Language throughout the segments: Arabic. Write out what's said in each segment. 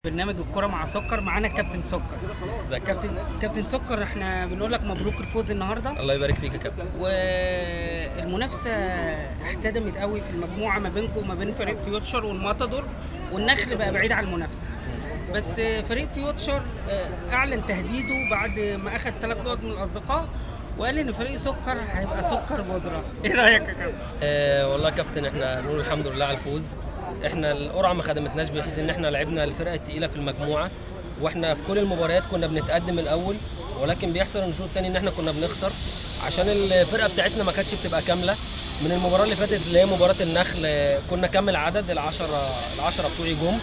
برنامج الكرة مع سكر، معانا الكابتن سكر. ازيك؟ كابتن سكر، احنا بنقول لك مبروك الفوز النهارده. الله يبارك فيك يا كابتن. والمنافسة احتدمت قوي في المجموعة ما بينكم وما بين فريق فيوتشر والماتادور، والنخل بقى بعيد عن المنافسة. بس فريق فيوتشر اعلن تهديده بعد ما اخذ 3 نقط من الاصدقاء، وقال ان فريق سكر هيبقى سكر بودرة. ايه رايك يا كابتن؟ والله يا كابتن، احنا نقول الحمد لله على الفوز. احنا القرعه ما خدمتناش، بحيث ان احنا لعبنا الفرق الثقيله في المجموعه، واحنا في كل المباريات كنا بنتقدم الاول، ولكن بيحصل الشوط الثاني ان احنا كنا بنخسر عشان الفرقه بتاعتنا ما كانتش بتبقى كامله. من المباراه اللي فاتت اللي هي مباراه النخل كنا كامل عدد العشرة بتوعي جم،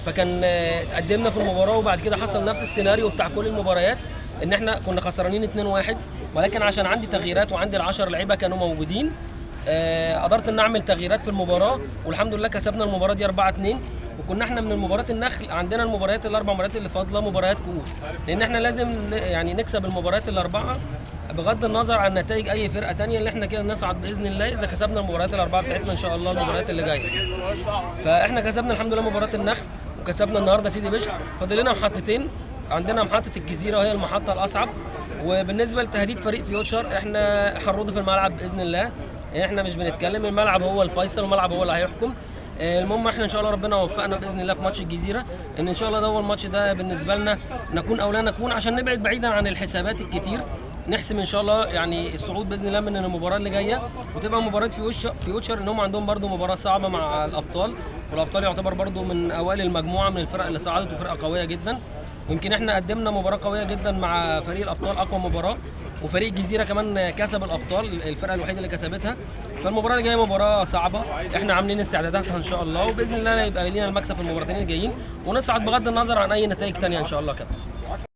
فكان اتقدمنا في المباراه، وبعد كده حصل نفس السيناريو بتاع كل المباريات، ان احنا كنا خسرانين 2-1، ولكن عشان عندي تغييرات وعندي ال10 لعيبه كانوا موجودين، قدرت ان اعمل تغييرات في المباراه، والحمد لله كسبنا المباراه دي 4-2. وكنا احنا من المباراه النخل عندنا المباريات الاربع مباريات اللي فاضله مباريات كؤوس، لان احنا لازم يعني نكسب المباريات الاربعه بغض النظر عن نتائج اي فرقه ثانيه، اللي احنا كده نصعد باذن الله اذا كسبنا المباريات الاربعه بتاعتنا ان شاء الله المباريات اللي جايه. فاحنا كسبنا الحمد لله مباراه النخل، وكسبنا النهارده سيدي بشر. فاضل لنا محطتين، عندنا محطه الجزيره وهي المحطه الاصعب. وبالنسبه لتهديد فريق فيوتشر، احنا هنرد في الملعب باذن الله، احنا مش بنتكلم، الملعب هو الفيصل والملعب هو اللي هيحكم. المهم احنا ان شاء الله ربنا وفقنا باذن الله في ماتش الجزيره، ان شاء الله ده هو الماتش ده بالنسبه لنا نكون او لا نكون، عشان نبعد بعيدا عن الحسابات الكتير، نحسم ان شاء الله يعني الصعود باذن الله من المباراه اللي جايه، وتبقى مباراه فيوتشر ان هم عندهم برده مباراه صعبه مع الابطال، والابطال يعتبر برده من اوائل المجموعه من الفرق اللي صعدت وفرقه قويه جدا. ويمكن احنا قدمنا مباراه قويه جدا مع فريق الابطال، اقوى مباراه، وفريق الجزيره كمان كسب الابطال، الفرقه الوحيده اللي كسبتها. فالمباراه اللي جايه مباراه صعبه، احنا عاملين استعداداتها ان شاء الله، وباذن الله يبقى لينا المكسب في المباراتين الجايين، ونصعد بغض النظر عن اي نتائج ثانيه ان شاء الله كده.